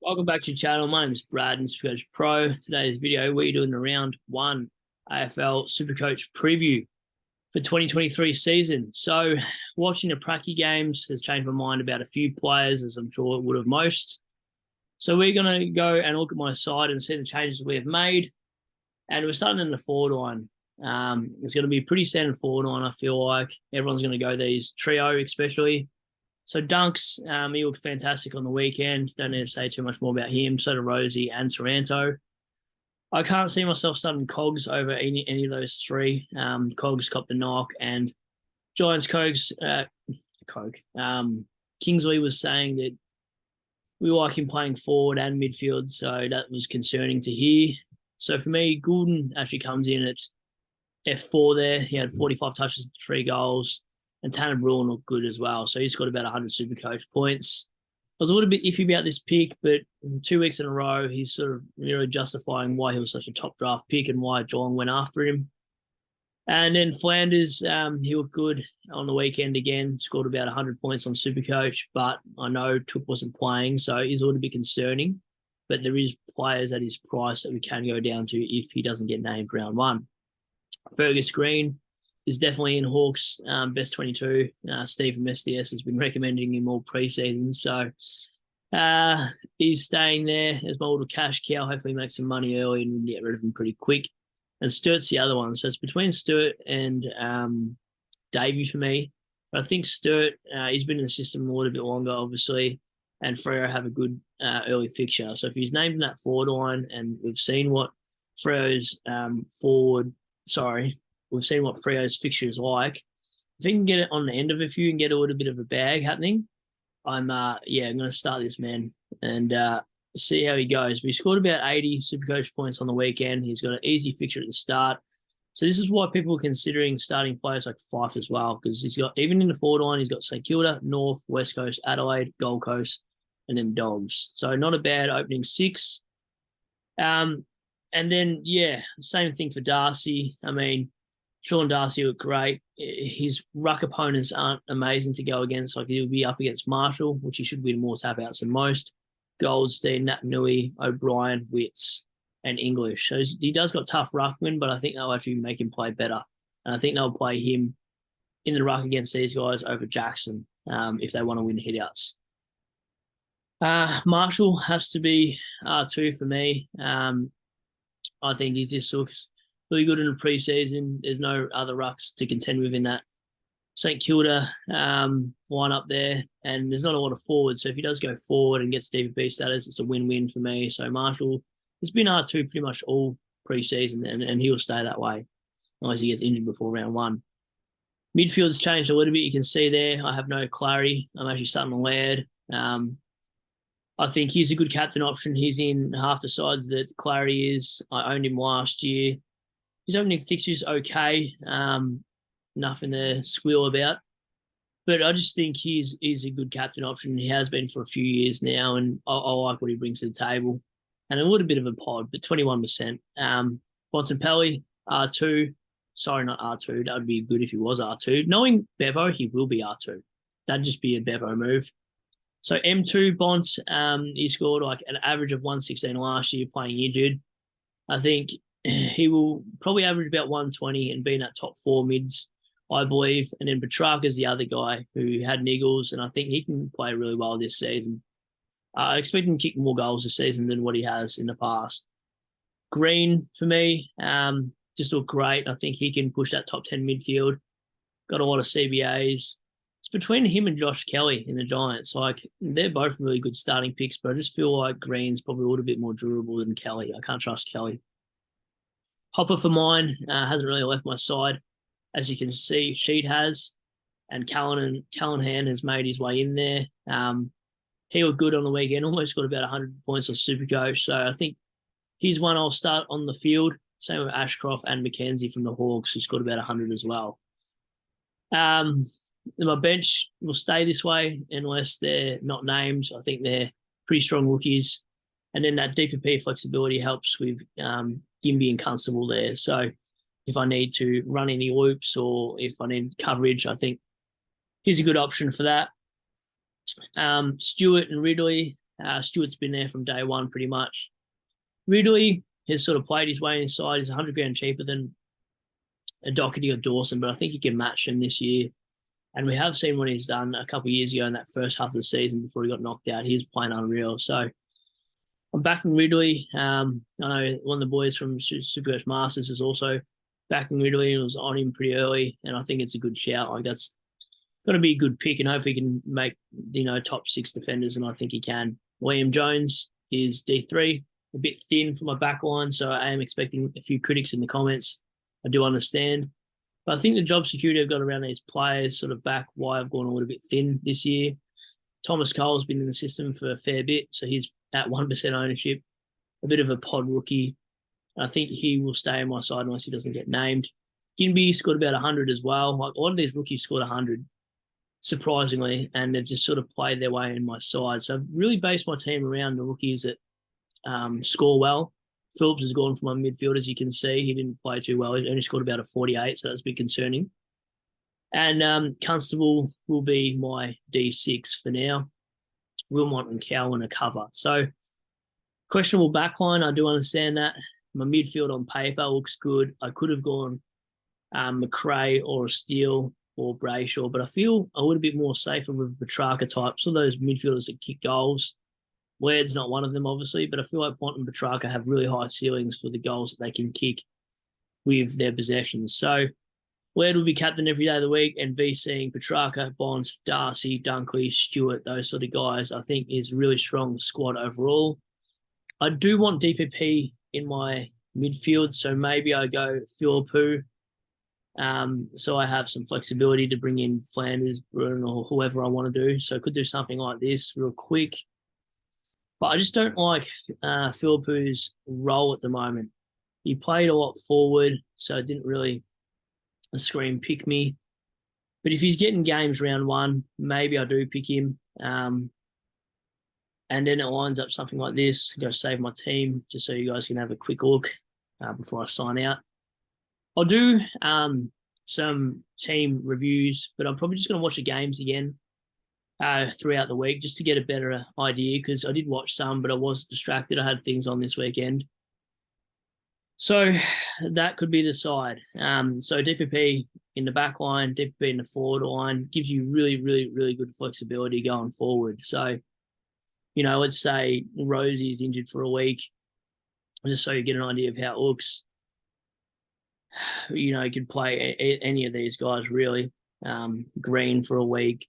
Welcome back to the channel. My name is Brad and Supercoach Pro. Today's video, we're doing a round one AFL Supercoach preview for 2023 season. So watching the Pracky games has changed my mind about a few players, as I'm sure it would have most. So we're going to go and look at my side and see the changes we have made. And we're starting in the forward line. It's going to be a pretty standard forward line, I feel like. Everyone's going to go these trio, especially. So Dunks, he looked fantastic on the weekend. Don't need to say too much more about him. So did Rosie and Taranto. I can't see myself starting Cogs over any of those three. Cogs copped the knock, and Giants Kingsley was saying that we like him playing forward and midfield, so that was concerning to hear. So for me, Goulden actually comes in at F4 there. He had 45 touches, 3 goals. And Tanner Bruin looked good as well. So he's got about 100 Supercoach points. I was a little bit iffy about this pick, but 2 weeks in a row, he's sort of justifying why he was such a top draft pick and why Geelong went after him. And then Flanders, he looked good on the weekend again, scored about 100 points on Supercoach, but I know Took wasn't playing, so he's a little bit concerning. But there is players at his price that we can go down to if he doesn't get named round one. Fergus Green is definitely in Hawks best 22. Steve from SDS has been recommending him all preseason. So he's staying there as my little cash cow. Hopefully make some money early and get rid of him pretty quick. And Stewart's the other one. So it's between Stewart and Davey for me. But I think Stewart, he's been in the system a little bit longer, obviously. And Freo have a good early fixture. So if he's named in that forward line, and we've seen what Freo's we've seen what Freo's fixture is like. If he can get it on the end of a few and get a little bit of a bag happening, I'm going to start this man and see how he goes. But he scored about 80 Supercoach points on the weekend. He's got an easy fixture at the start. So this is why people are considering starting players like Fife as well, because he's got, even in the forward line, he's got St Kilda, North, West Coast, Adelaide, Gold Coast, and then Dogs. So not a bad opening 6. And then, same thing for Darcy. I mean, Sean Darcy looked great. His ruck opponents aren't amazing to go against. Like, he'll be up against Marshall, which he should win more tap-outs than most. Goldstein, Nat Nui, O'Brien, Witts, and English. So he does got tough ruckman, but I think they'll actually make him play better. And I think they'll play him in the ruck against these guys over Jackson if they want to win hitouts. Marshall has to be R2 for me. I think he's just looks really good in the preseason. There's no other rucks to contend with in that St Kilda line up there, and there's not a lot of forwards. So if he does go forward and gets DVP status, it's a win-win for me. So Marshall has been R2 pretty much all preseason, and he'll stay that way unless he gets injured before round one. Midfield's changed a little bit. You can see there I have no Clary. I'm actually starting Laird. I think he's a good captain option. He's in half the sides that Clary is. I owned him last year. His opening fixture's okay. Nothing to squeal about. But I just think he's a good captain option. He has been for a few years now, and I like what he brings to the table. And a little bit of a pod, but 21%. Bontempelli, R2. Sorry, not R2. That would be good if he was R2. Knowing Bevo, he will be R2. That'd just be a Bevo move. So M2, Bonts, he scored like an average of 116 last year playing injured. I think he will probably average about 120 and be in that top 4 mids, I believe. And then Petrarca's the other guy who had niggles, and I think he can play really well this season. I expect him to kick more goals this season than what he has in the past. Green, for me, just looked great. I think he can push that top 10 midfield. Got a lot of CBAs. It's between him and Josh Kelly in the Giants. Like, they're both really good starting picks, but I just feel like Green's probably a little bit more durable than Kelly. I can't trust Kelly. Hopper for mine hasn't really left my side. As you can see, Sheet has, and Callahan has made his way in there. He looked good on the weekend, almost got about 100 points on Supercoach. So I think he's one I'll start on the field. Same with Ashcroft and McKenzie from the Hawks, who's got about 100 as well. My bench will stay this way unless they're not named. I think they're pretty strong rookies. And then that DPP flexibility helps with Gimby and Constable there. So if I need to run any loops or if I need coverage, I think he's a good option for that. Stewart and Ridley, Stewart's been there from day one pretty much. Ridley has sort of played his way inside. He's 100 grand cheaper than a Doherty or Dawson, but I think he can match him this year. And we have seen what he's done a couple of years ago in that first half of the season before he got knocked out. He was playing unreal. So I'm backing Ridley. I know one of the boys from Supercoach Masters is also backing Ridley and was on him pretty early. And I think it's a good shout. Like, that's going to be a good pick, and hopefully he can make, top 6 defenders, and I think he can. William Jones is D3, a bit thin for my back line, so I am expecting a few critics in the comments. I do understand. But I think the job security I've got around these players sort of back why I've gone a little bit thin this year. Thomas Cole's been in the system for a fair bit, so he's at 1% ownership, a bit of a pod rookie. I think he will stay on my side unless he doesn't get named. Ginby scored about 100 as well. Like, a lot of these rookies scored 100, surprisingly, and they've just sort of played their way in my side. So I've really based my team around the rookies that score well. Phillips has gone for my midfield, as you can see. He didn't play too well. He only scored about a 48, so that's a bit concerning. And Constable will be my D6 for now. Wilmot and Cowan are cover. So questionable backline, I do understand that. My midfield on paper looks good. I could have gone McRae or Steele or Brayshaw, but I feel a little bit more safer with Petrarca types. So those midfielders that kick goals. Laird's not one of them, obviously, but I feel like Bont and Petrarca have really high ceilings for the goals that they can kick with their possessions. So Laird will be captain every day of the week, and VCing Petrarca, Bont, Darcy, Dunkley, Stewart, those sort of guys, I think is a really strong squad overall. I do want DPP in my midfield, so maybe I go Philippou. So I have some flexibility to bring in Flanders, Bruin, or whoever I want to do. So I could do something like this real quick. But I just don't like Philippou's role at the moment. He played a lot forward, so it didn't really scream pick me. But if he's getting games round one, maybe I do pick him. And then it lines up something like this. I'm going to save my team just so you guys can have a quick look before I sign out. I'll do some team reviews, but I'm probably just going to watch the games again throughout the week just to get a better idea, because I did watch some, but I was distracted. I had things on this weekend. So that could be the side. So DPP in the back line, DPP in the forward line gives you really, really, really good flexibility going forward. So, let's say Rosie's injured for a week, just so you get an idea of how it looks. You could play any of these guys, really. Green for a week,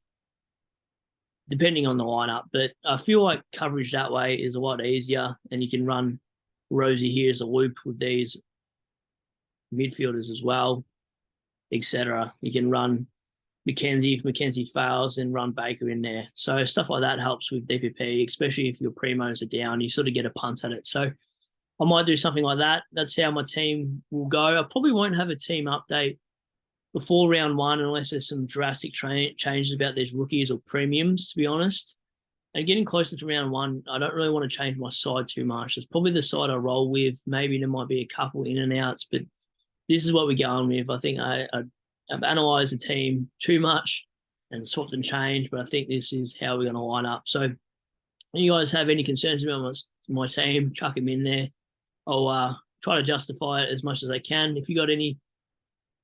depending on the lineup. But I feel like coverage that way is a lot easier, and you can run Rosie here as a loop with these midfielders as well, etc. You can run McKenzie if McKenzie fails, and run Baker in there. So stuff like that helps with DPP, especially if your primos are down. You sort of get a punt at it. So I might do something like that. That's how my team will go. I probably won't have a team update before round one unless there's some drastic changes about these rookies or premiums, to be honest. And getting closer to round one, I don't really want to change my side too much. It's probably the side I roll with. Maybe there might be a couple in and outs, but this is what we're going with. I think I've analysed the team too much and swapped and changed, but I think this is how we're going to line up. So if you guys have any concerns about my team, chuck them in there. I'll try to justify it as much as I can. If you got any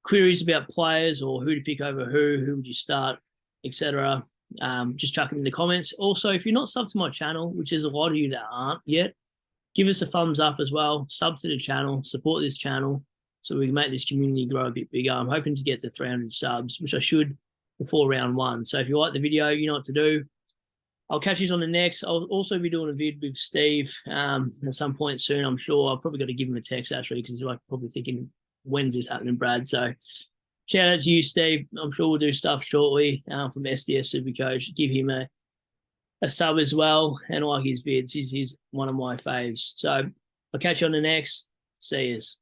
queries about players or who to pick over who would you start, etc., just chuck them in the comments. Also, if you're not subbed to my channel, which is a lot of you that aren't yet, give us a thumbs up as well. Sub to the channel, support this channel so we can make this community grow a bit bigger. I'm hoping to get to 300 subs, which I should before round one. So if you like the video, you know what to do. I'll catch you on the next. I'll also be doing a vid with Steve at some point soon, I'm sure. I've probably got to give him a text, actually, because he's probably thinking, when's this happening, Brad? So shout out to you, Steve. I'm sure we'll do stuff shortly from SDS Supercoach. Give him a sub as well. And I like his vids. He's one of my faves. So I'll catch you on the next. See yous.